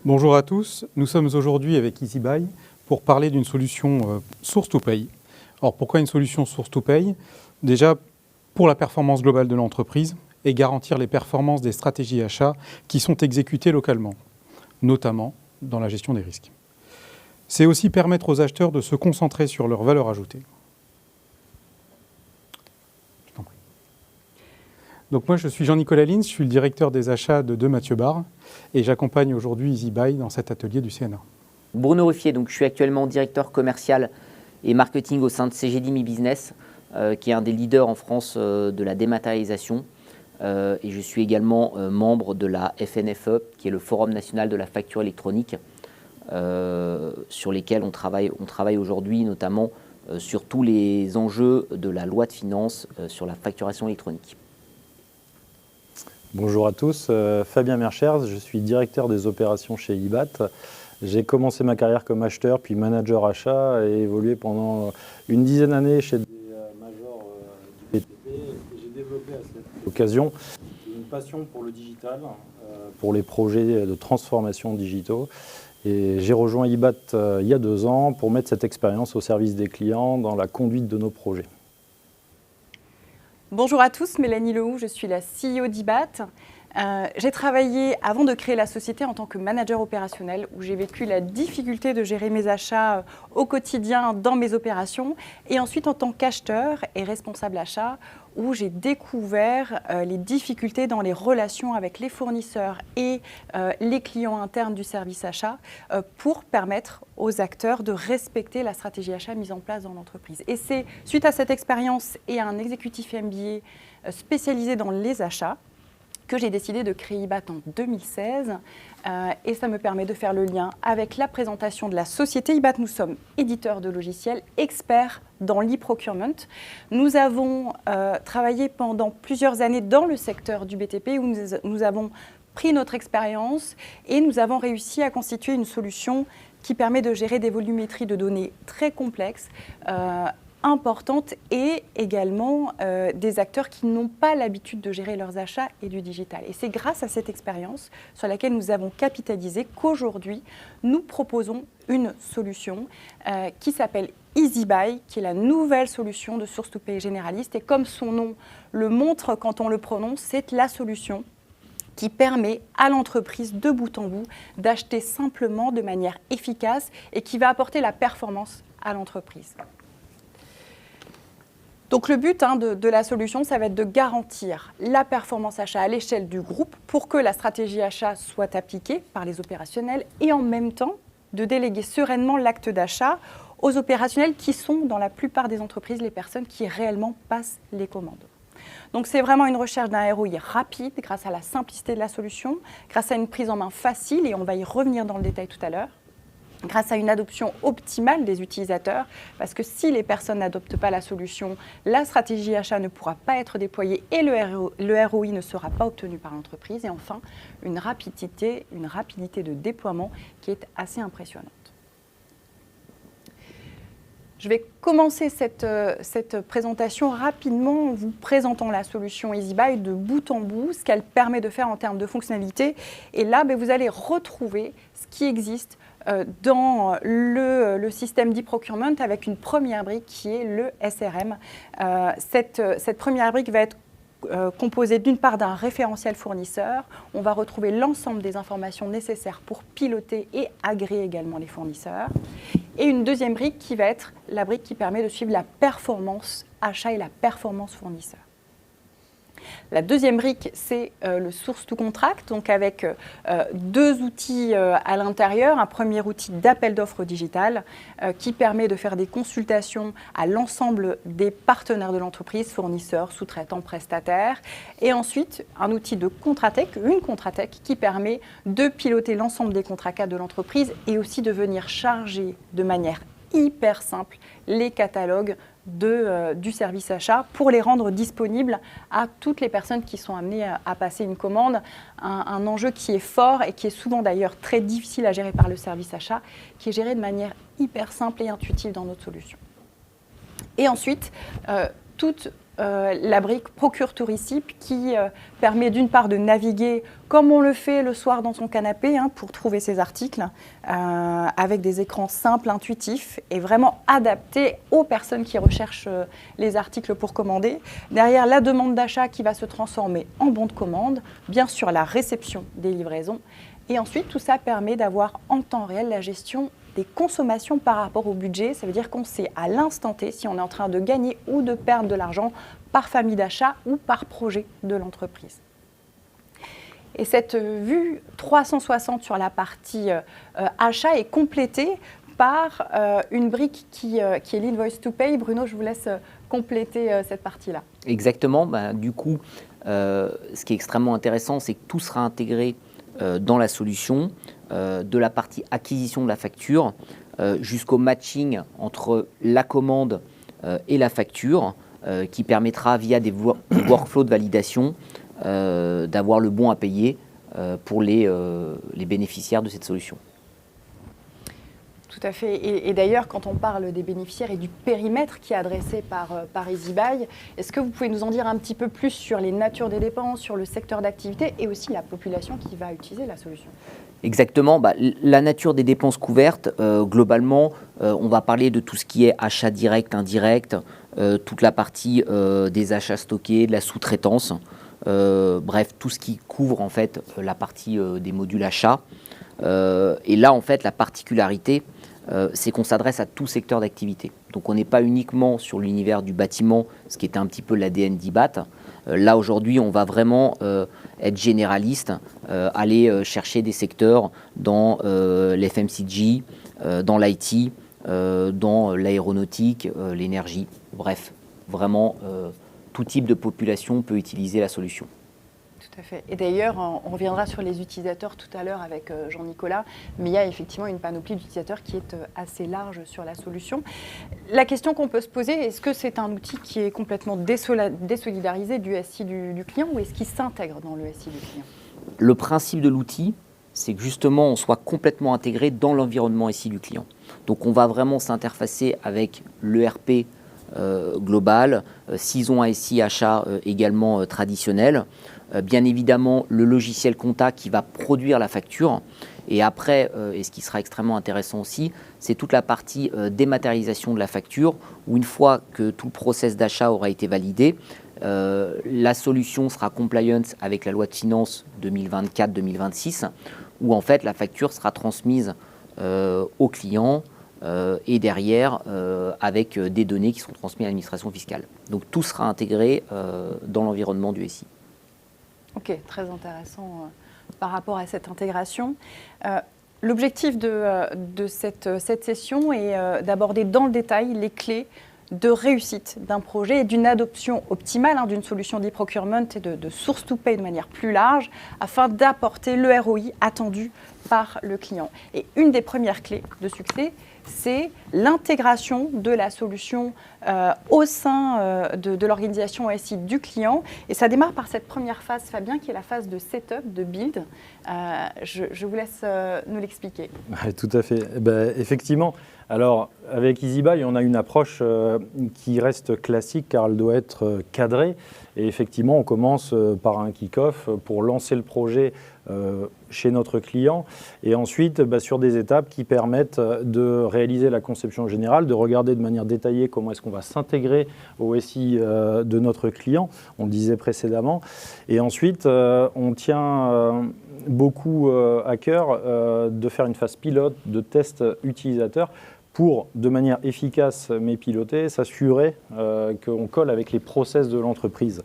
Bonjour à tous, nous sommes aujourd'hui avec EasyBuy pour parler d'une solution Source to Pay. Alors pourquoi une solution Source to Pay? Déjà pour la performance globale de l'entreprise et garantir les performances des stratégies achats qui sont exécutées localement, notamment dans la gestion des risques. C'est aussi permettre aux acheteurs de se concentrer sur leur valeur ajoutée. Donc moi je suis Jean-Nicolas Lins, je suis le directeur des achats de Mathieu Barre et j'accompagne aujourd'hui EasyBuy dans cet atelier du CNA. Bruno Ruffier, donc je suis actuellement directeur commercial et marketing au sein de CGD Mi Business, qui est un des leaders en France de la dématérialisation. Et je suis également membre de la FNFE, qui est le Forum national de la facture électronique, sur lesquels on travaille aujourd'hui, notamment sur tous les enjeux de la loi de finances sur la facturation électronique. Bonjour à tous, Fabien Merchers, je suis directeur des opérations chez IBAT. J'ai commencé ma carrière comme acheteur puis manager achat et évolué pendant une dizaine d'années chez des majors du BTP. Et j'ai développé à cette occasion une passion pour le digital, pour les projets de transformation digitaux. Et j'ai rejoint IBAT il y a 2 ans pour mettre cette expérience au service des clients dans la conduite de nos projets. Bonjour à tous, Mélanie Lehoux, je suis la CEO d'IBAT. J'ai travaillé avant de créer la société en tant que manager opérationnel où j'ai vécu la difficulté de gérer mes achats au quotidien dans mes opérations et ensuite en tant qu'acheteur et responsable achat où j'ai découvert les difficultés dans les relations avec les fournisseurs et les clients internes du service achat pour permettre aux acteurs de respecter la stratégie achat mise en place dans l'entreprise. Et c'est suite à cette expérience et à un exécutif MBA spécialisé dans les achats que j'ai décidé de créer IBAT en 2016 et ça me permet de faire le lien avec la présentation de la société. IBAT, nous sommes éditeurs de logiciels, experts dans l'e-procurement. Nous avons travaillé pendant plusieurs années dans le secteur du BTP où nous avons pris notre expérience et nous avons réussi à constituer une solution qui permet de gérer des volumétries de données très complexes, importantes et également des acteurs qui n'ont pas l'habitude de gérer leurs achats et du digital. Et c'est grâce à cette expérience sur laquelle nous avons capitalisé qu'aujourd'hui, nous proposons une solution qui s'appelle EasyBuy, qui est la nouvelle solution de Source to Pay généraliste. Et comme son nom le montre quand on le prononce, c'est la solution qui permet à l'entreprise de bout en bout d'acheter simplement de manière efficace et qui va apporter la performance à l'entreprise. Donc le but de la solution, ça va être de garantir la performance achat à l'échelle du groupe pour que la stratégie achat soit appliquée par les opérationnels et en même temps de déléguer sereinement l'acte d'achat aux opérationnels qui sont dans la plupart des entreprises les personnes qui réellement passent les commandes. Donc c'est vraiment une recherche d'un ROI rapide grâce à la simplicité de la solution, grâce à une prise en main facile et on va y revenir dans le détail tout à l'heure. Grâce à une adoption optimale des utilisateurs, parce que si les personnes n'adoptent pas la solution, la stratégie achat ne pourra pas être déployée et le ROI ne sera pas obtenu par l'entreprise. Et enfin, une rapidité de déploiement qui est assez impressionnante. Je vais commencer cette présentation rapidement en vous présentant la solution EasyBuy de bout en bout, ce qu'elle permet de faire en termes de fonctionnalité. Et là, vous allez retrouver ce qui existe dans le système d'e-procurement avec une première brique qui est le SRM. Cette première brique va être composée d'une part d'un référentiel fournisseur. On va retrouver l'ensemble des informations nécessaires pour piloter et agréer également les fournisseurs. Et une deuxième brique qui va être la brique qui permet de suivre la performance achat et la performance fournisseur. La deuxième brique, c'est le source to contract, donc avec 2 outils à l'intérieur. Un premier outil d'appel d'offres digital qui permet de faire des consultations à l'ensemble des partenaires de l'entreprise, fournisseurs, sous-traitants, prestataires. Et ensuite, un outil de Contratech, une Contratech qui permet de piloter l'ensemble des contrats cadres de l'entreprise et aussi de venir charger de manière hyper simple les catalogues du service achat pour les rendre disponibles à toutes les personnes qui sont amenées à passer une commande. Un enjeu qui est fort et qui est souvent d'ailleurs très difficile à gérer par le service achat, qui est géré de manière hyper simple et intuitive dans notre solution. Et ensuite, toute la brique Procure to Receipt qui permet d'une part de naviguer comme on le fait le soir dans son canapé pour trouver ses articles, avec des écrans simples, intuitifs et vraiment adaptés aux personnes qui recherchent les articles pour commander. Derrière, la demande d'achat qui va se transformer en bon de commande, bien sûr la réception des livraisons. Et ensuite, tout ça permet d'avoir en temps réel la gestion des consommations par rapport au budget. Ça veut dire qu'on sait à l'instant T si on est en train de gagner ou de perdre de l'argent par famille d'achat ou par projet de l'entreprise. Et cette vue 360 sur la partie achat est complétée par une brique qui est l'Invoice to Pay. Bruno, je vous laisse compléter cette partie-là. Exactement. Du coup, ce qui est extrêmement intéressant, c'est que tout sera intégré dans la solution, de la partie acquisition de la facture jusqu'au matching entre la commande et la facture, qui permettra via des workflows de validation d'avoir le bon à payer pour les bénéficiaires de cette solution. Tout à fait. Et d'ailleurs, quand on parle des bénéficiaires et du périmètre qui est adressé par EasyBuy, est-ce que vous pouvez nous en dire un petit peu plus sur les natures des dépenses, sur le secteur d'activité et aussi la population qui va utiliser la solution ? Exactement. La nature des dépenses couvertes, globalement, on va parler de tout ce qui est achat direct, indirect, toute la partie des achats stockés, de la sous-traitance, bref, tout ce qui couvre en fait la partie des modules achats. Et là, en fait, la particularité, c'est qu'on s'adresse à tout secteur d'activité. Donc on n'est pas uniquement sur l'univers du bâtiment, ce qui était un petit peu l'ADN d'IBAT. Là, aujourd'hui, on va vraiment être généraliste, aller chercher des secteurs dans l'FMCG, dans l'IT, dans l'aéronautique, l'énergie. Bref, vraiment, tout type de population peut utiliser la solution. Tout à fait. Et d'ailleurs, on reviendra sur les utilisateurs tout à l'heure avec Jean-Nicolas, mais il y a effectivement une panoplie d'utilisateurs qui est assez large sur la solution. La question qu'on peut se poser, est-ce que c'est un outil qui est complètement désolidarisé du SI du client ou est-ce qu'il s'intègre dans le SI du client ? Le principe de l'outil, c'est que justement, on soit complètement intégré dans l'environnement SI du client. Donc, on va vraiment s'interfacer avec l'ERP global, s'ils ont un SI achat également traditionnel. Bien évidemment, le logiciel compta qui va produire la facture. Et après, et ce qui sera extrêmement intéressant aussi, c'est toute la partie dématérialisation de la facture, où une fois que tout le process d'achat aura été validé, la solution sera compliance avec la loi de finances 2024-2026, où en fait la facture sera transmise au client et derrière avec des données qui seront transmises à l'administration fiscale. Donc tout sera intégré dans l'environnement du SI. Ok, très intéressant par rapport à cette intégration. L'objectif de cette session est d'aborder dans le détail les clés de réussite d'un projet et d'une adoption optimale d'une solution d'e-procurement et de source to pay de manière plus large afin d'apporter le ROI attendu par le client. Et une des premières clés de succès, c'est l'intégration de la solution au sein de l'organisation SI du client. Et ça démarre par cette première phase, Fabien, qui est la phase de setup, de build. Je vous laisse nous l'expliquer. Ouais, tout à fait. Effectivement, alors avec EasyBuy, on a une approche qui reste classique car elle doit être cadrée. Et effectivement, on commence par un kick-off pour lancer le projet chez notre client et ensuite sur des étapes qui permettent de réaliser la conception générale, de regarder de manière détaillée comment est-ce qu'on va s'intégrer au SI de notre client, on le disait précédemment. Et ensuite, on tient beaucoup à cœur de faire une phase pilote de test utilisateur pour, de manière efficace mais pilotée, s'assurer qu'on colle avec les process de l'entreprise.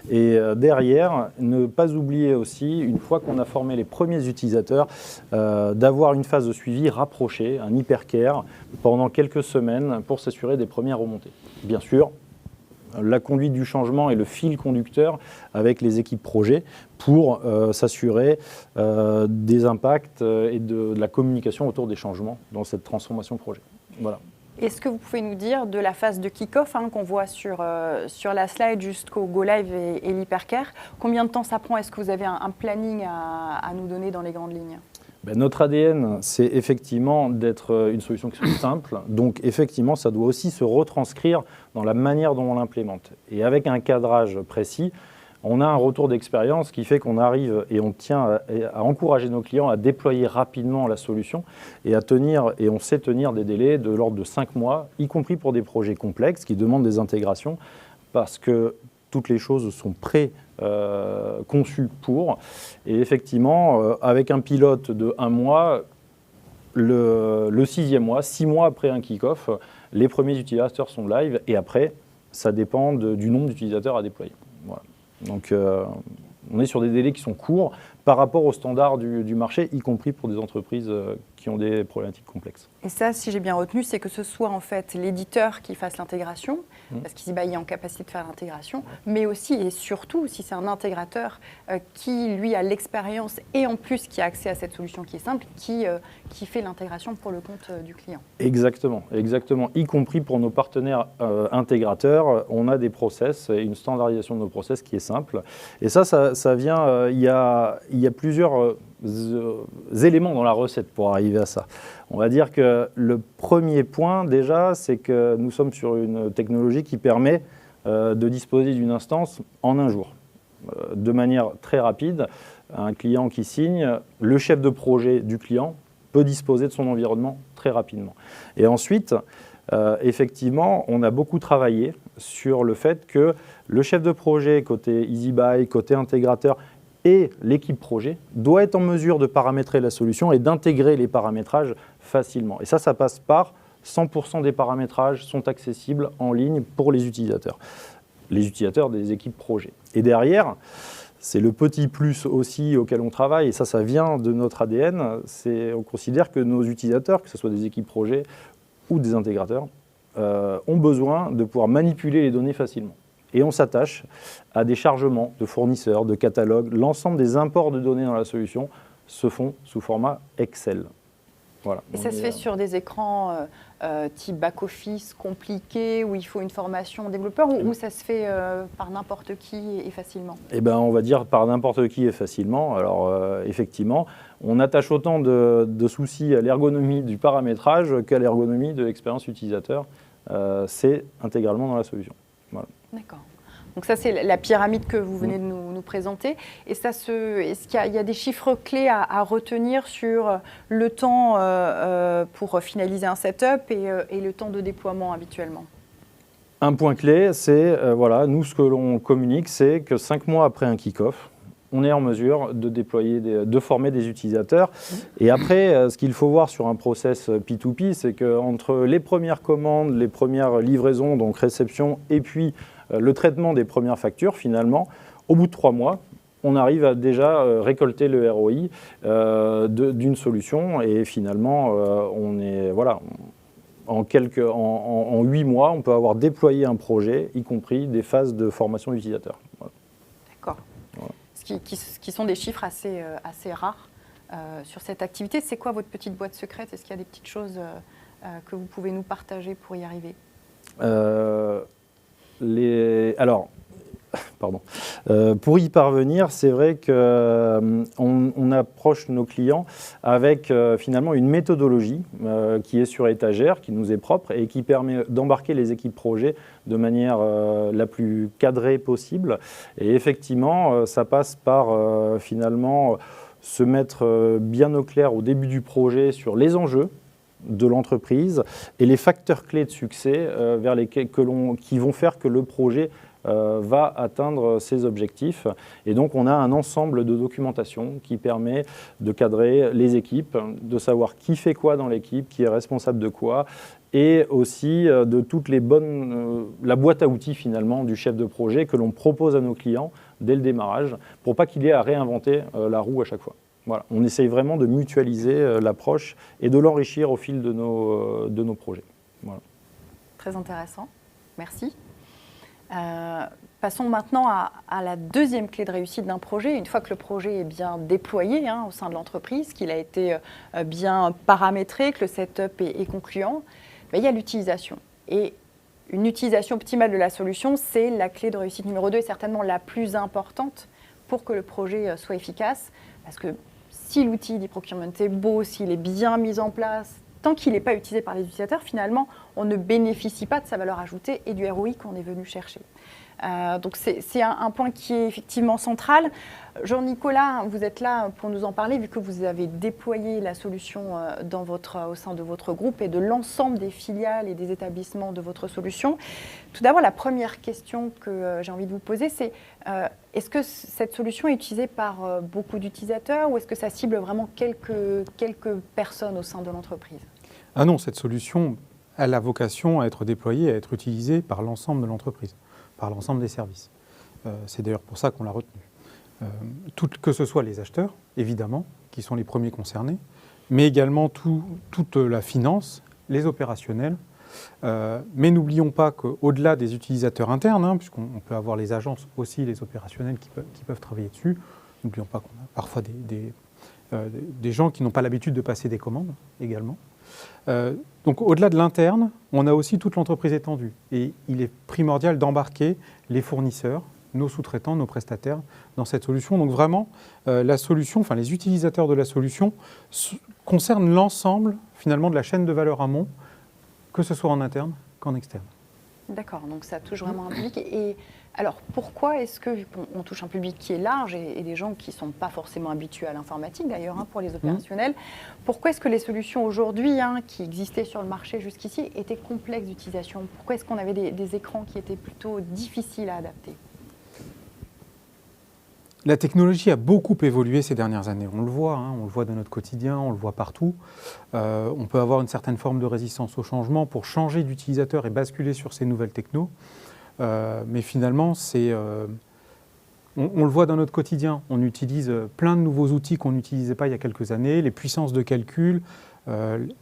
Et derrière, ne pas oublier aussi, une fois qu'on a formé les premiers utilisateurs, d'avoir une phase de suivi rapprochée, un hypercare, pendant quelques semaines pour s'assurer des premières remontées. Bien sûr, la conduite du changement est le fil conducteur avec les équipes projet pour s'assurer des impacts et de la communication autour des changements dans cette transformation projet. Voilà. Est-ce que vous pouvez nous dire de la phase de kick-off qu'on voit sur la slide jusqu'au Go Live et l'hypercare, combien de temps ça prend ? Est-ce que vous avez un planning à nous donner dans les grandes lignes ? Notre ADN, c'est effectivement d'être une solution qui soit simple. Donc, effectivement, ça doit aussi se retranscrire dans la manière dont on l'implémente. Et avec un cadrage précis, on a un retour d'expérience qui fait qu'on arrive et on tient à encourager nos clients à déployer rapidement la solution et on sait tenir des délais de l'ordre de 5 mois, y compris pour des projets complexes qui demandent des intégrations, parce que toutes les choses sont conçues pour. Et effectivement, avec un pilote de 1 mois, le 6e mois, 6 mois après un kick-off, les premiers utilisateurs sont live et après, ça dépend du nombre d'utilisateurs à déployer. Voilà. Donc, on est sur des délais qui sont courts par rapport aux standards du marché, y compris pour des entreprises qui ont des problématiques complexes. Et ça, si j'ai bien retenu, c'est que ce soit en fait l'éditeur qui fasse l'intégration, parce qu'EasyBuy est en capacité de faire l'intégration, mais aussi et surtout si c'est un intégrateur qui, lui, a l'expérience et en plus qui a accès à cette solution qui est simple, qui fait l'intégration pour le compte du client. Exactement, exactement. Y compris pour nos partenaires intégrateurs, on a des process, une standardisation de nos process qui est simple. Et ça vient, il y a plusieurs éléments dans la recette pour arriver à ça. On va dire que le premier point déjà, c'est que nous sommes sur une technologie qui permet de disposer d'une instance en 1 jour. De manière très rapide, un client qui signe, le chef de projet du client peut disposer de son environnement très rapidement. Et ensuite, effectivement, on a beaucoup travaillé sur le fait que le chef de projet côté EasyBuy, côté intégrateur, et l'équipe projet doit être en mesure de paramétrer la solution et d'intégrer les paramétrages facilement. Et ça passe par 100% des paramétrages sont accessibles en ligne pour les utilisateurs des équipes projet. Et derrière, c'est le petit plus aussi auquel on travaille, et ça vient de notre ADN, on considère que nos utilisateurs, que ce soit des équipes projet ou des intégrateurs, ont besoin de pouvoir manipuler les données facilement. Et on s'attache à des chargements de fournisseurs, de catalogues. L'ensemble des imports de données dans la solution se font sous format Excel. Voilà. Et ça se fait sur des écrans type back-office compliqués, où il faut une formation développeur, ou ça se fait par n'importe qui et facilement? On va dire par n'importe qui et facilement. Alors, effectivement, on attache autant de soucis à l'ergonomie du paramétrage qu'à l'ergonomie de l'expérience utilisateur. C'est intégralement dans la solution. Voilà. D'accord. Donc ça, c'est la pyramide que vous venez de nous présenter. Et est-ce qu'il y a des chiffres clés à retenir sur le temps pour finaliser un setup et le temps de déploiement habituellement? Un point clé, c'est, nous, ce que l'on communique, c'est que 5 mois après un kick-off, on est en mesure de déployer, de former des utilisateurs. Et après, ce qu'il faut voir sur un process P2P, c'est qu'entre les premières commandes, les premières livraisons, donc réception, et puis le traitement des premières factures, finalement, au bout de 3 mois, on arrive à déjà récolter le ROI d'une solution. Et finalement, en 8 mois, on peut avoir déployé un projet, y compris des phases de formation utilisateur. Voilà. D'accord. Voilà. Qui sont des chiffres assez rares sur cette activité. C'est quoi votre petite boîte secrète? Est-ce qu'il y a des petites choses que vous pouvez nous partager pour y arriver? Pour y parvenir, c'est vrai qu'on approche nos clients avec finalement une méthodologie qui est sur étagère, qui nous est propre et qui permet d'embarquer les équipes projet de manière la plus cadrée possible. Et effectivement, ça passe par finalement se mettre bien au clair au début du projet sur les enjeux de l'entreprise et les facteurs clés de succès qui vont faire que le projet va atteindre ses objectifs. Et donc, on a un ensemble de documentation qui permet de cadrer les équipes, de savoir qui fait quoi dans l'équipe, qui est responsable de quoi, et aussi de toutes les la boîte à outils finalement du chef de projet que l'on propose à nos clients dès le démarrage, pour pas qu'il ait à réinventer la roue à chaque fois. Voilà. On essaye vraiment de mutualiser l'approche et de l'enrichir au fil de nos projets. Voilà. Très intéressant. Merci. Passons maintenant à la deuxième clé de réussite d'un projet. Une fois que le projet est bien déployé au sein de l'entreprise, qu'il a été bien paramétré, que le setup est concluant, il y a l'utilisation. Et une utilisation optimale de la solution, c'est la clé de réussite numéro 2 et certainement la plus importante pour que le projet soit efficace. Parce que si l'outil d'e-procurement est beau, s'il est bien mis en place, tant qu'il n'est pas utilisé par les utilisateurs, finalement, on ne bénéficie pas de sa valeur ajoutée et du ROI qu'on est venu chercher. Donc c'est un point qui est effectivement central. Jean-Nicolas, vous êtes là pour nous en parler, vu que vous avez déployé la solution au sein de votre groupe et de l'ensemble des filiales et des établissements de votre solution. Tout d'abord, la première question que j'ai envie de vous poser, c'est est-ce que cette solution est utilisée par beaucoup d'utilisateurs ou est-ce que ça cible vraiment quelques personnes au sein de l'entreprise? Ah non, cette solution, elle a vocation à être déployée, à être utilisée par l'ensemble de l'entreprise, par l'ensemble des services. C'est d'ailleurs pour ça qu'on l'a retenue. Que ce soit les acheteurs, évidemment, qui sont les premiers concernés, mais également toute la finance, les opérationnels. Mais n'oublions pas qu'au-delà des utilisateurs internes, puisqu'on peut avoir les agences aussi, les opérationnels qui peuvent travailler dessus, n'oublions pas qu'on a parfois des gens qui n'ont pas l'habitude de passer des commandes également. Donc au-delà de l'interne, on a aussi toute l'entreprise étendue. Et il est primordial d'embarquer les fournisseurs, nos sous-traitants, nos prestataires dans cette solution. Donc vraiment, la solution, enfin les utilisateurs de la solution concernent l'ensemble finalement de la chaîne de valeur amont, que ce soit en interne qu'en externe. D'accord, donc ça touche vraiment un public. Et alors pourquoi est-ce que, vu qu'on touche un public qui est large et des gens qui ne sont pas forcément habitués à l'informatique d'ailleurs, pour les opérationnels, pourquoi est-ce que les solutions aujourd'hui qui existaient sur le marché jusqu'ici étaient complexes d'utilisation? Pourquoi est-ce qu'on avait des écrans qui étaient plutôt difficiles à adapter? La technologie a beaucoup évolué ces dernières années. On le voit dans notre quotidien, on le voit partout. On peut avoir une certaine forme de résistance au changement pour changer d'utilisateur et basculer sur ces nouvelles technos. Mais finalement, on le voit dans notre quotidien. On utilise plein de nouveaux outils qu'on n'utilisait pas il y a quelques années, les puissances de calcul,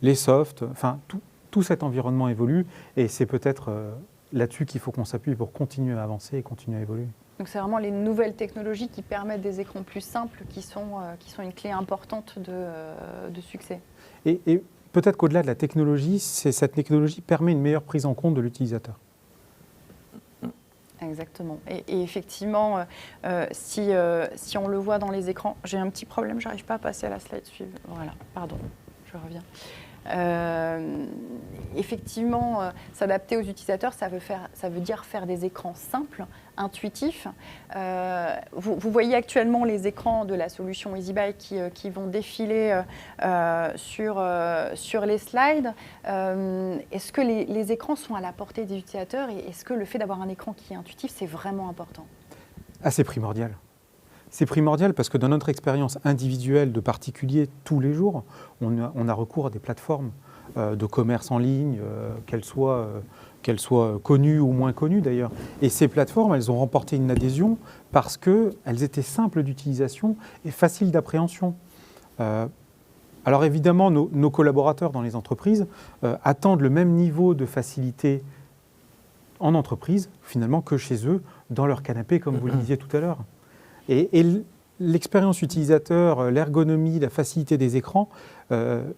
les softs, enfin tout cet environnement évolue et c'est peut-être là-dessus qu'il faut qu'on s'appuie pour continuer à avancer et continuer à évoluer. Donc c'est vraiment les nouvelles technologies qui permettent des écrans plus simples qui sont une clé importante de succès. Et peut-être qu'au-delà de la technologie, cette technologie permet une meilleure prise en compte de l'utilisateur. Exactement. Et effectivement, si on le voit dans les écrans, j'ai un petit problème, je n'arrive pas à passer à la slide suivante. Voilà, pardon, je reviens. Effectivement, s'adapter aux utilisateurs, ça veut dire faire des écrans simples, intuitifs. Vous voyez actuellement les écrans de la solution EasyBuy qui vont défiler sur les slides. Est-ce que les écrans sont à la portée des utilisateurs et est-ce que le fait d'avoir un écran qui est intuitif, c'est vraiment important? Ah, c'est primordial. C'est primordial parce que dans notre expérience individuelle de particulier tous les jours, on a recours à des plateformes de commerce en ligne, qu'elles soient connues ou moins connues d'ailleurs. Et ces plateformes, elles ont remporté une adhésion parce qu'elles étaient simples d'utilisation et faciles d'appréhension. Alors évidemment, nos collaborateurs dans les entreprises attendent le même niveau de facilité en entreprise finalement que chez eux, dans leur canapé, comme vous le disiez tout à l'heure. Et l'expérience utilisateur, l'ergonomie, la facilité des écrans,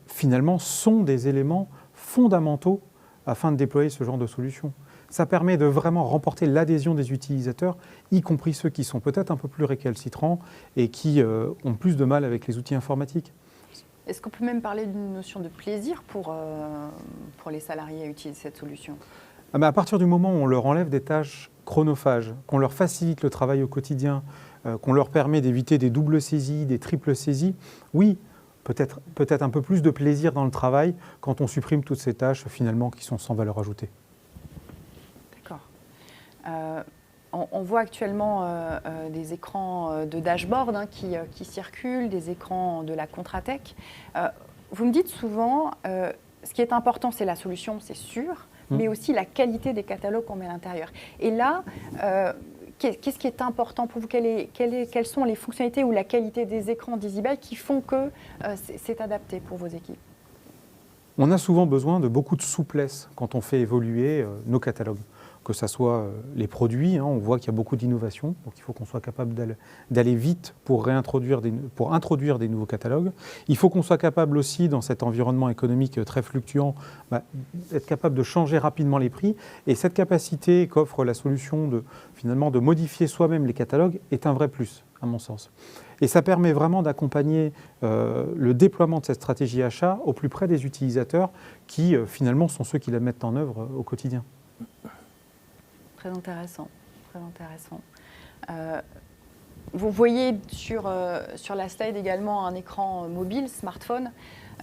finalement, sont des éléments fondamentaux afin de déployer ce genre de solution. Ça permet de vraiment remporter l'adhésion des utilisateurs, y compris ceux qui sont peut-être un peu plus récalcitrants et qui ont plus de mal avec les outils informatiques. Est-ce qu'on peut même parler d'une notion de plaisir pour les salariés à utiliser cette solution? À partir du moment où on leur enlève des tâches chronophages, qu'on leur facilite le travail au quotidien, qu'on leur permet d'éviter des doubles saisies, des triples saisies, oui, peut-être un peu plus de plaisir dans le travail quand on supprime toutes ces tâches finalement qui sont sans valeur ajoutée. D'accord. On voit actuellement des écrans de dashboard qui circulent, des écrans de la Contratech. Vous me dites souvent, ce qui est important, c'est la solution, c'est sûr, mais aussi la qualité des catalogues qu'on met à l'intérieur. Et là, qu'est-ce qui est important pour vous? Quelles sont les fonctionnalités ou la qualité des écrans d'EasyBuy qui font que c'est adapté pour vos équipes? On a souvent besoin de beaucoup de souplesse quand on fait évoluer nos catalogues. Que ce soit les produits, on voit qu'il y a beaucoup d'innovation, donc il faut qu'on soit capable d'aller vite pour introduire des nouveaux catalogues. Il faut qu'on soit capable aussi, dans cet environnement économique très fluctuant, d'être capable de changer rapidement les prix. Et cette capacité qu'offre la solution finalement de modifier soi-même les catalogues est un vrai plus. à mon sens. Et ça permet vraiment d'accompagner le déploiement de cette stratégie achat au plus près des utilisateurs qui, finalement, sont ceux qui la mettent en œuvre au quotidien. Très intéressant, très intéressant. Vous voyez sur la slide également un écran mobile, smartphone.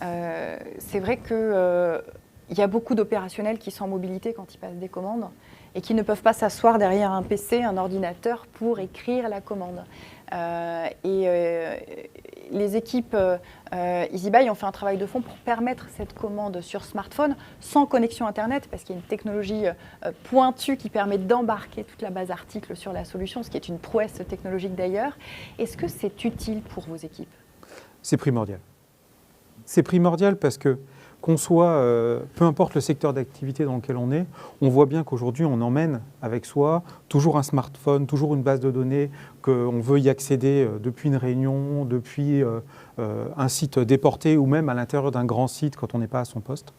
C'est vrai qu'il y a beaucoup d'opérationnels qui sont en mobilité quand ils passent des commandes et qui ne peuvent pas s'asseoir derrière un PC, un ordinateur pour écrire la commande. Les équipes EasyBuy ont fait un travail de fond pour permettre cette commande sur smartphone sans connexion Internet, parce qu'il y a une technologie pointue qui permet d'embarquer toute la base articles sur la solution, ce qui est une prouesse technologique d'ailleurs. Est-ce que c'est utile pour vos équipes? C'est primordial. C'est primordial parce que qu'on soit, peu importe le secteur d'activité dans lequel on est, on voit bien qu'aujourd'hui, on emmène avec soi toujours un smartphone, toujours une base de données, qu'on veut y accéder depuis une réunion, depuis un site déporté ou même à l'intérieur d'un grand site quand on n'est pas à son poste.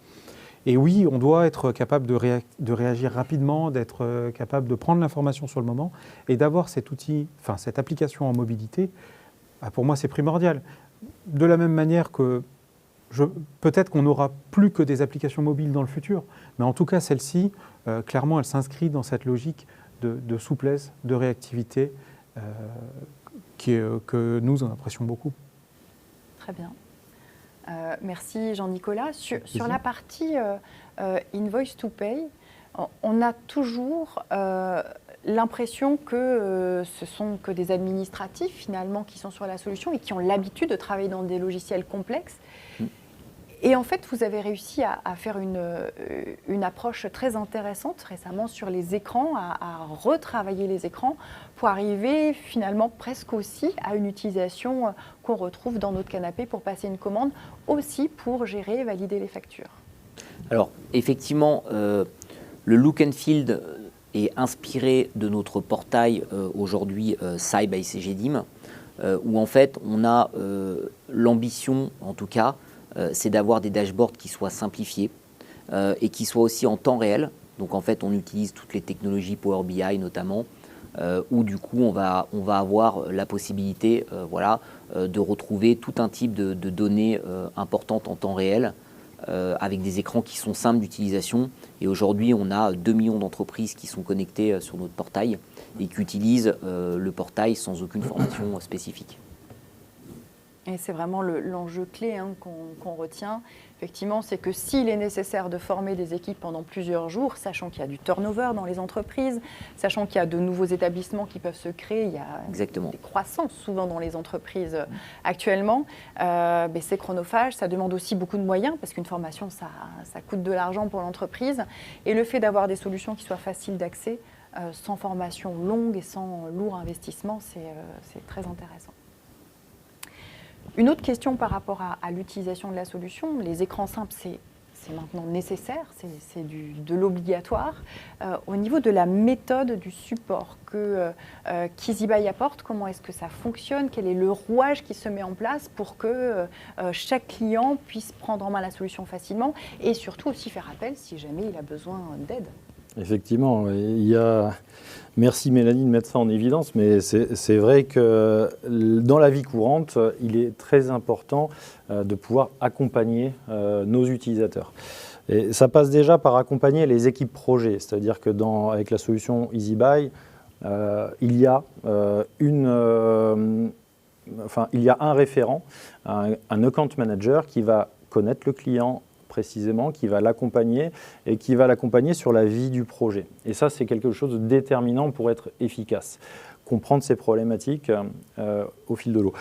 Et oui, on doit être capable de réagir rapidement, d'être capable de prendre l'information sur le moment et d'avoir cet outil, enfin cette application en mobilité. Pour moi, c'est primordial. De la même manière que peut-être qu'on n'aura plus que des applications mobiles dans le futur, mais en tout cas, celle-ci, clairement, elle s'inscrit dans cette logique de souplesse, de réactivité que nous en apprécions beaucoup. Très bien. Merci Jean-Nicolas. Sur la partie Invoice to Pay, on a toujours l'impression que ce sont que des administratifs finalement qui sont sur la solution et qui ont l'habitude de travailler dans des logiciels complexes. Et en fait, vous avez réussi à faire une approche très intéressante récemment sur les écrans, à retravailler les écrans pour arriver finalement presque aussi à une utilisation qu'on retrouve dans notre canapé pour passer une commande, aussi pour gérer et valider les factures. Alors, effectivement, le look and feel est inspiré de notre portail aujourd'hui SAI by CGDIM, où en fait, on a l'ambition, en tout cas, c'est d'avoir des dashboards qui soient simplifiés et qui soient aussi en temps réel. Donc en fait, on utilise toutes les technologies Power BI notamment, où du coup, on va avoir la possibilité de retrouver tout un type de données importantes en temps réel, avec des écrans qui sont simples d'utilisation. Et aujourd'hui, on a 2 millions d'entreprises qui sont connectées sur notre portail et qui utilisent le portail sans aucune formation spécifique. Et c'est vraiment l'enjeu clé qu'on retient. Effectivement, c'est que s'il est nécessaire de former des équipes pendant plusieurs jours, sachant qu'il y a du turnover dans les entreprises, sachant qu'il y a de nouveaux établissements qui peuvent se créer, il y a Exactement. des croissances souvent dans les entreprises actuellement, c'est chronophage, ça demande aussi beaucoup de moyens, parce qu'une formation, ça coûte de l'argent pour l'entreprise. Et le fait d'avoir des solutions qui soient faciles d'accès, sans formation longue et sans lourd investissement, c'est très intéressant. Une autre question par rapport à l'utilisation de la solution, les écrans simples, c'est maintenant nécessaire, c'est de l'obligatoire. Au niveau de la méthode du support qu'EasyBuy apporte, comment est-ce que ça fonctionne? Quel est le rouage qui se met en place pour que chaque client puisse prendre en main la solution facilement et surtout aussi faire appel si jamais il a besoin d'aide? Effectivement, merci Mélanie de mettre ça en évidence, mais c'est vrai que dans la vie courante, il est très important de pouvoir accompagner nos utilisateurs. Et ça passe déjà par accompagner les équipes projets, c'est-à-dire que avec la solution EasyBuy, il y a un référent, un account manager qui va connaître le client précisément, qui va l'accompagner et qui va l'accompagner sur la vie du projet. Et ça, c'est quelque chose de déterminant pour être efficace. Comprendre ces problématiques au fil de l'eau.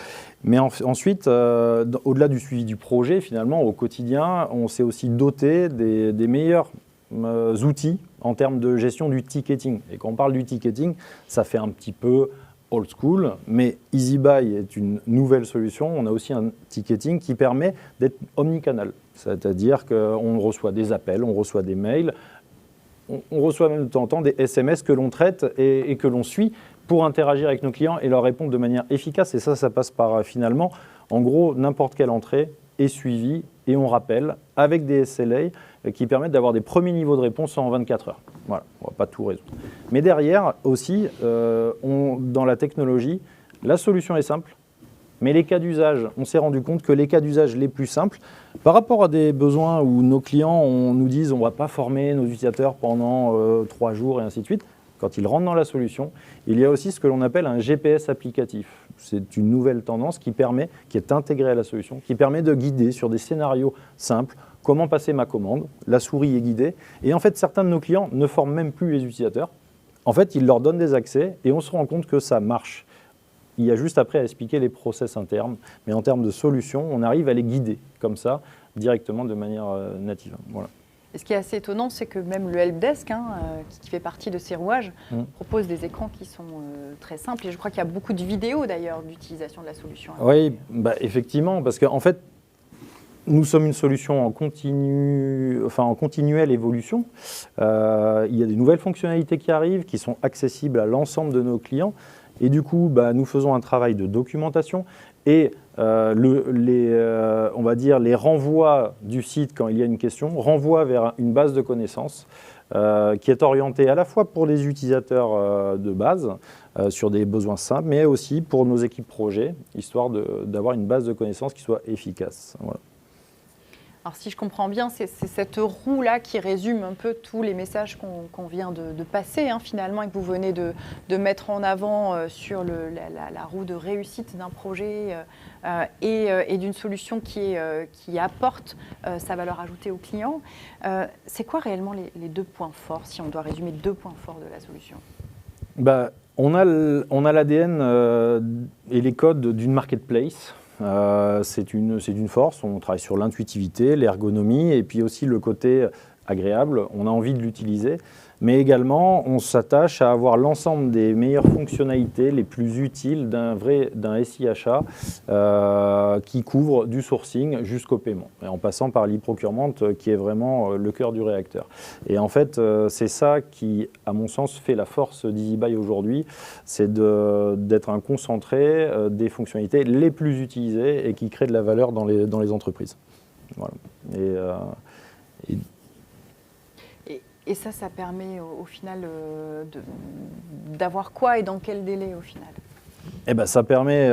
Mais ensuite, au-delà du suivi du projet, finalement, au quotidien, on s'est aussi doté des meilleurs outils en termes de gestion du ticketing. Et quand on parle du ticketing, ça fait un petit peu old school, mais EasyBuy est une nouvelle solution. On a aussi un ticketing qui permet d'être omnicanal. C'est-à-dire qu'on reçoit des appels, on reçoit des mails, on reçoit même de temps en temps des SMS que l'on traite et que l'on suit pour interagir avec nos clients et leur répondre de manière efficace. Et ça passe par finalement, en gros, n'importe quelle entrée est suivie et on rappelle avec des SLA qui permettent d'avoir des premiers niveaux de réponse en 24 heures. Voilà, on ne va pas tout résoudre. Mais derrière aussi, dans la technologie, la solution est simple, mais les cas d'usage, on s'est rendu compte que les cas d'usage les plus simples, par rapport à des besoins où nos clients nous disent on ne va pas former nos utilisateurs pendant 3 jours et ainsi de suite, quand ils rentrent dans la solution, il y a aussi ce que l'on appelle un GPS applicatif. C'est une nouvelle tendance qui est intégrée à la solution, qui permet de guider sur des scénarios simples, comment passer ma commande, la souris est guidée, et en fait certains de nos clients ne forment même plus les utilisateurs. En fait, ils leur donnent des accès et on se rend compte que ça marche. Il y a juste après à expliquer les process internes, mais en termes de solutions, on arrive à les guider comme ça, directement de manière native. Voilà. Et ce qui est assez étonnant, c'est que même le helpdesk, qui fait partie de ces rouages, propose des écrans qui sont très simples. Et je crois qu'il y a beaucoup de vidéos d'ailleurs d'utilisation de la solution. Oui, effectivement, parce qu'en fait, nous sommes une solution en continuelle évolution. Il y a des nouvelles fonctionnalités qui arrivent, qui sont accessibles à l'ensemble de nos clients. Et du coup, nous faisons un travail de documentation et on va dire les renvois du site quand il y a une question, renvoient vers une base de connaissances qui est orientée à la fois pour les utilisateurs de base, sur des besoins simples, mais aussi pour nos équipes projets, histoire d'avoir une base de connaissances qui soit efficace. Voilà. Alors si je comprends bien, c'est cette roue-là qui résume un peu tous les messages qu'on vient de passer finalement et que vous venez de mettre en avant sur la roue de réussite d'un projet et d'une solution qui apporte sa valeur ajoutée au client. C'est quoi réellement les 2 points forts, si on doit résumer 2 points forts de la solution ? On a l'ADN et les codes d'une marketplace. C'est une force, on travaille sur l'intuitivité, l'ergonomie et puis aussi le côté agréable, on a envie de l'utiliser, mais également on s'attache à avoir l'ensemble des meilleures fonctionnalités les plus utiles d'un SIHA qui couvre du sourcing jusqu'au paiement, et en passant par l'e-procurement qui est vraiment le cœur du réacteur. Et en fait, c'est ça qui, à mon sens, fait la force d'EasyBuy aujourd'hui, c'est d'être un concentré des fonctionnalités les plus utilisées et qui créent de la valeur dans les entreprises. Voilà. Et ça permet au final d'avoir quoi et dans quel délai au final ? Ça permet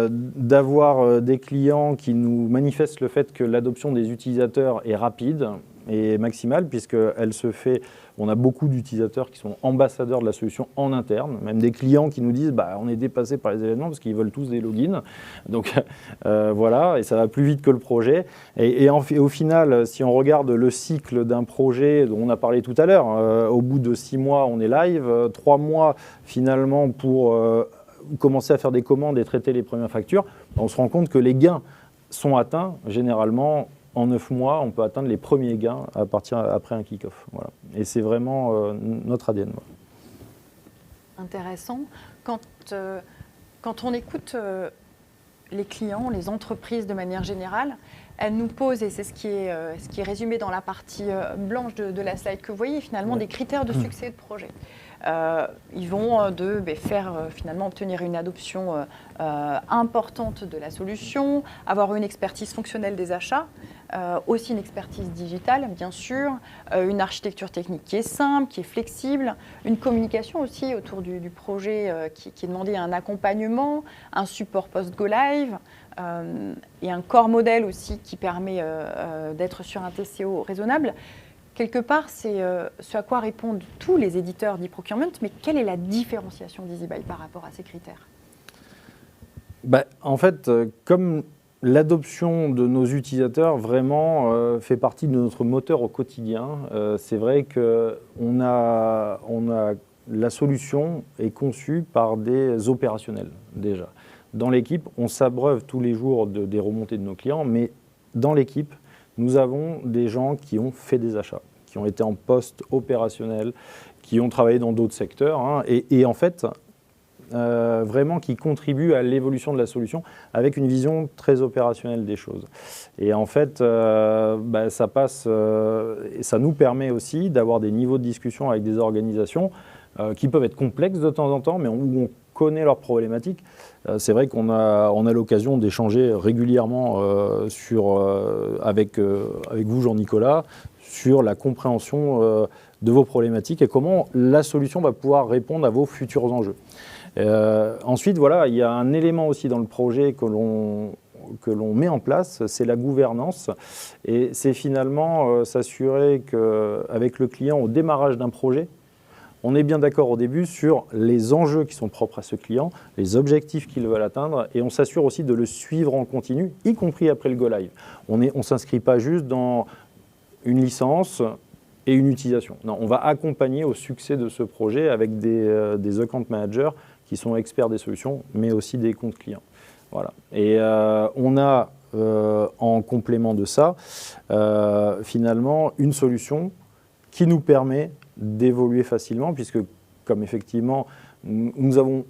d'avoir des clients qui nous manifestent le fait que l'adoption des utilisateurs est rapide et maximale, puisqu'elle se fait, on a beaucoup d'utilisateurs qui sont ambassadeurs de la solution en interne, même des clients qui nous disent on est dépassé par les événements parce qu'ils veulent tous des logins. Donc voilà, et ça va plus vite que le projet. Et au final, si on regarde le cycle d'un projet dont on a parlé tout à l'heure, au bout de 6 mois, on est live, 3 mois finalement pour commencer à faire des commandes et traiter les premières factures, on se rend compte que les gains sont atteints généralement. En 9 mois, on peut atteindre les premiers gains après un kick-off. Voilà. Et c'est vraiment notre ADN. Voilà. Intéressant. Quand on écoute les clients, les entreprises de manière générale, elles nous posent, et c'est ce qui est résumé dans la partie blanche de la slide que vous voyez, finalement des critères de succès de projet. Ils vont faire finalement obtenir une adoption importante de la solution, avoir une expertise fonctionnelle des achats, aussi une expertise digitale bien sûr, une architecture technique qui est simple, qui est flexible, une communication aussi autour du projet qui est demandé, un accompagnement, un support post-go live et un corps modèle aussi qui permet d'être sur un TCO raisonnable. Quelque part, c'est ce à quoi répondent tous les éditeurs d'e-procurement, mais quelle est la différenciation d'EasyBuy par rapport à ces critères ? En fait, comme l'adoption de nos utilisateurs vraiment fait partie de notre moteur au quotidien, c'est vrai que la solution est conçue par des opérationnels déjà. Dans l'équipe, on s'abreuve tous les jours des remontées de nos clients, mais dans l'équipe, nous avons des gens qui ont fait des achats, qui ont été en poste opérationnel, qui ont travaillé dans d'autres secteurs, et en fait, vraiment qui contribuent à l'évolution de la solution avec une vision très opérationnelle des choses. Et en fait, ça passe, et ça nous permet aussi d'avoir des niveaux de discussion avec des organisations qui peuvent être complexes de temps en temps, mais où on connaît leurs problématiques. C'est vrai qu'on a l'occasion d'échanger régulièrement avec vous, Jean-Nicolas, sur la compréhension de vos problématiques et comment la solution va pouvoir répondre à vos futurs enjeux. Ensuite, voilà, il y a un élément aussi dans le projet que l'on met en place, c'est la gouvernance. Et c'est finalement s'assurer qu'avec le client, au démarrage d'un projet, on est bien d'accord au début sur les enjeux qui sont propres à ce client, les objectifs qu'il veut atteindre, et on s'assure aussi de le suivre en continu, y compris après le go-live. On ne s'inscrit pas juste dans une licence et une utilisation. Non, on va accompagner au succès de ce projet avec des account managers qui sont experts des solutions, mais aussi des comptes clients. Voilà. Et on a, en complément de ça, finalement, une solution qui nous permet d'évoluer facilement, puisque comme effectivement, nous n'avons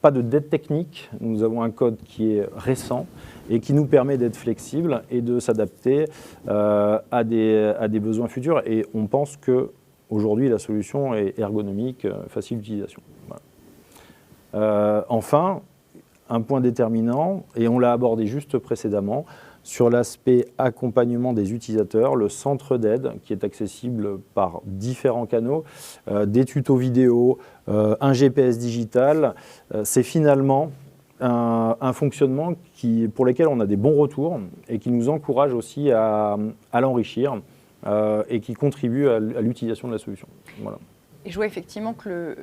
pas de dette technique, nous avons un code qui est récent et qui nous permet d'être flexible et de s'adapter à des besoins futurs. Et on pense qu'aujourd'hui, la solution est ergonomique, facile d'utilisation. Voilà. Enfin, un point déterminant, et on l'a abordé juste précédemment, sur l'aspect accompagnement des utilisateurs, le centre d'aide qui est accessible par différents canaux, des tutos vidéo, un GPS digital, c'est finalement un fonctionnement pour lequel on a des bons retours et qui nous encourage aussi à l'enrichir et qui contribue à l'utilisation de la solution. Voilà. Et je vois effectivement que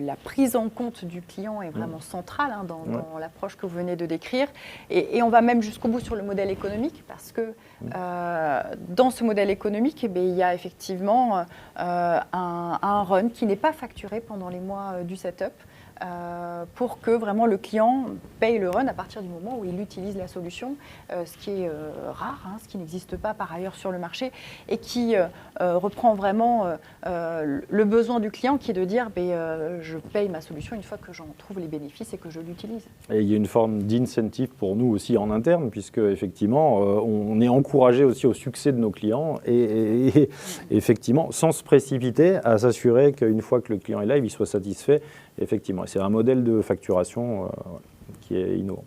la prise en compte du client est vraiment centrale dans l'approche que vous venez de décrire. Et on va même jusqu'au bout sur le modèle économique, parce que dans ce modèle économique, il y a effectivement un run qui n'est pas facturé pendant les mois du setup, pour que vraiment le client paye le run à partir du moment où il utilise la solution, ce qui est rare, ce qui n'existe pas par ailleurs sur le marché, et qui reprend vraiment le besoin du client qui est de dire je paye ma solution une fois que j'en trouve les bénéfices et que je l'utilise. Et il y a une forme d'incentive pour nous aussi en interne, puisque effectivement on est encouragé aussi au succès de nos clients et effectivement sans se précipiter à s'assurer qu'une fois que le client est là, il soit satisfait. Effectivement, c'est un modèle de facturation qui est innovant.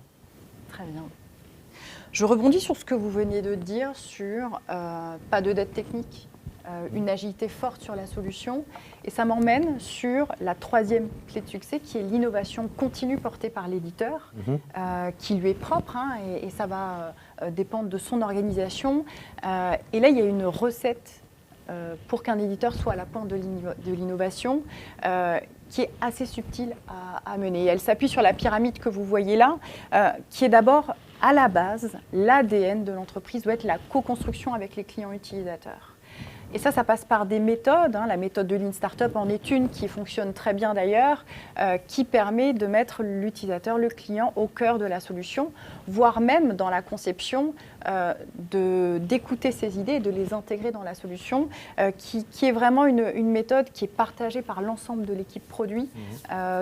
Très bien. Je rebondis sur ce que vous veniez de dire sur pas de dette technique, une agilité forte sur la solution. Et ça m'emmène sur la troisième clé de succès qui est l'innovation continue portée par l'éditeur, qui lui est propre et ça va dépendre de son organisation. Et là, il y a une recette pour qu'un éditeur soit à la pointe de l'innovation qui est assez subtile à mener. Et elle s'appuie sur la pyramide que vous voyez là, qui est d'abord, à la base, l'ADN de l'entreprise doit être la co-construction avec les clients utilisateurs. Et ça passe par des méthodes. La méthode de Lean Startup en est une qui fonctionne très bien d'ailleurs, qui permet de mettre l'utilisateur, le client, au cœur de la solution, voire même dans la conception, d'écouter ses idées et de les intégrer dans la solution, qui est vraiment une méthode qui est partagée par l'ensemble de l'équipe produit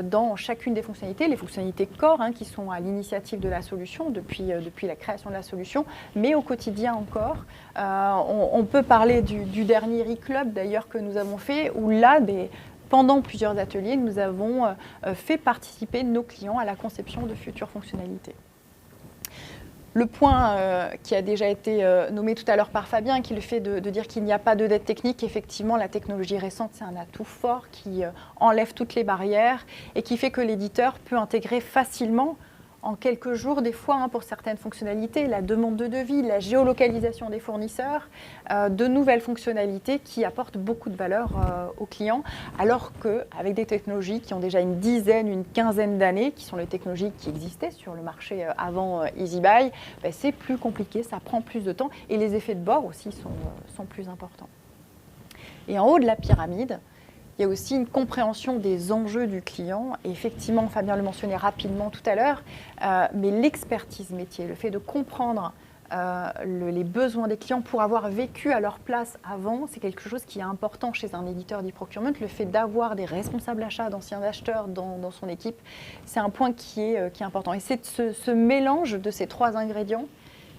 dans chacune des fonctionnalités, les fonctionnalités core qui sont à l'initiative de la solution depuis la création de la solution, mais au quotidien encore. On peut parler du dernier e-club d'ailleurs que nous avons fait, où là, pendant plusieurs ateliers, nous avons fait participer nos clients à la conception de futures fonctionnalités. Le point qui a déjà été nommé tout à l'heure par Fabien, qui est le fait de dire qu'il n'y a pas de dette technique, effectivement, la technologie récente, c'est un atout fort qui enlève toutes les barrières et qui fait que l'éditeur peut intégrer facilement, en quelques jours des fois, pour certaines fonctionnalités, la demande de devis, la géolocalisation des fournisseurs, de nouvelles fonctionnalités qui apportent beaucoup de valeur aux clients, alors qu'avec des technologies qui ont déjà une dizaine, une quinzaine d'années, qui sont les technologies qui existaient sur le marché avant EasyBuy, c'est plus compliqué, ça prend plus de temps et les effets de bord aussi sont plus importants. Et en haut de la pyramide, il y a aussi une compréhension des enjeux du client. Et effectivement, Fabien le mentionnait rapidement tout à l'heure, mais l'expertise métier, le fait de comprendre les besoins des clients pour avoir vécu à leur place avant, c'est quelque chose qui est important chez un éditeur d'e-procurement. Le fait d'avoir des responsables achats, d'anciens acheteurs dans son équipe, c'est un point qui est important. Et c'est ce mélange de ces trois ingrédients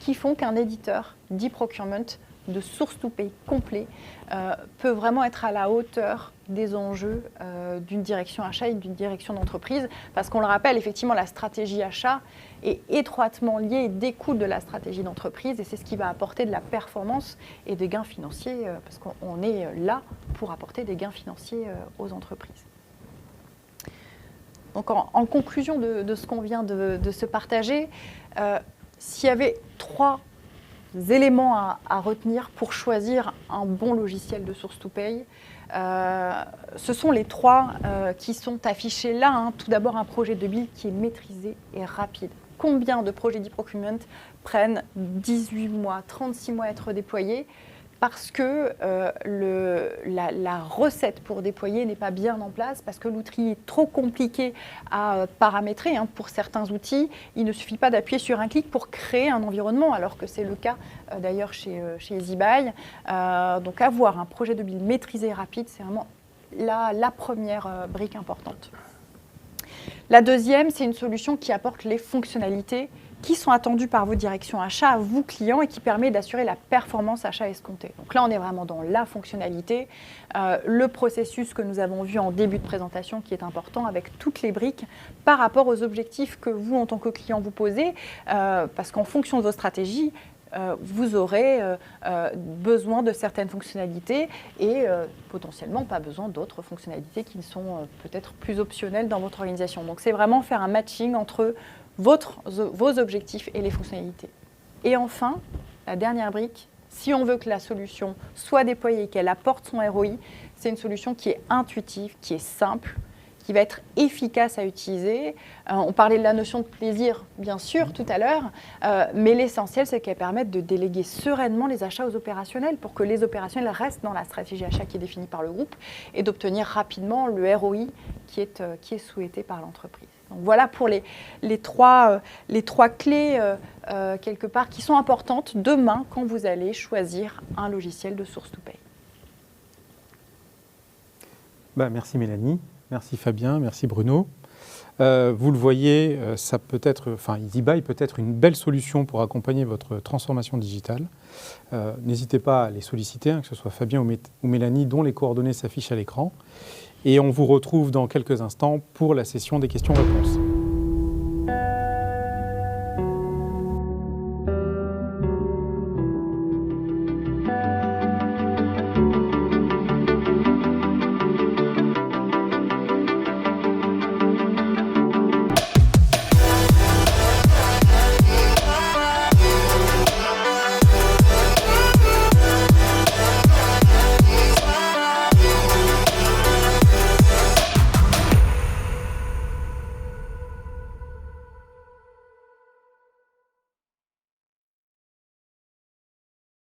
qui font qu'un éditeur d'e-procurement de source to pay complet peut vraiment être à la hauteur des enjeux d'une direction achat et d'une direction d'entreprise, parce qu'on le rappelle, effectivement, la stratégie achat est étroitement liée et découle de la stratégie d'entreprise, et c'est ce qui va apporter de la performance et des gains financiers, parce qu'on est là pour apporter des gains financiers aux entreprises. Donc en conclusion de ce qu'on vient de se partager, s'il y avait 3 éléments à retenir pour choisir un bon logiciel de source to pay, ce sont les 3 qui sont affichés là. Hein. Tout d'abord, un projet de build qui est maîtrisé et rapide. Combien de projets d'e-procurement prennent 18 mois, 36 mois à être déployés parce que la recette pour déployer n'est pas bien en place, parce que l'outil est trop compliqué à paramétrer. Hein. Pour certains outils, il ne suffit pas d'appuyer sur un clic pour créer un environnement, alors que c'est le cas d'ailleurs chez EasyBuy. Donc avoir un projet de build maîtrisé et rapide, c'est vraiment la première brique importante. La deuxième, c'est une solution qui apporte les fonctionnalités qui sont attendues par vos directions achats à vous clients et qui permet d'assurer la performance achat escomptée. Donc là, on est vraiment dans la fonctionnalité, le processus que nous avons vu en début de présentation qui est important avec toutes les briques par rapport aux objectifs que vous, en tant que client, vous posez, parce qu'en fonction de vos stratégies, vous aurez besoin de certaines fonctionnalités et potentiellement pas besoin d'autres fonctionnalités qui sont peut-être plus optionnelles dans votre organisation. Donc c'est vraiment faire un matching entre vos objectifs et les fonctionnalités. Et enfin, la dernière brique, si on veut que la solution soit déployée et qu'elle apporte son ROI, c'est une solution qui est intuitive, qui est simple, qui va être efficace à utiliser. On parlait de la notion de plaisir, bien sûr, tout à l'heure, mais l'essentiel, c'est qu'elle permette de déléguer sereinement les achats aux opérationnels pour que les opérationnels restent dans la stratégie achat qui est définie par le groupe et d'obtenir rapidement le ROI qui est souhaité par l'entreprise. Donc voilà pour les 3 clés, quelque part, qui sont importantes demain quand vous allez choisir un logiciel de source to pay. Merci Mélanie. Merci Fabien, merci Bruno. Vous le voyez, EasyBuy peut être une belle solution pour accompagner votre transformation digitale. N'hésitez pas à les solliciter, que ce soit Fabien ou Mélanie, dont les coordonnées s'affichent à l'écran. Et on vous retrouve dans quelques instants pour la session des questions-réponses.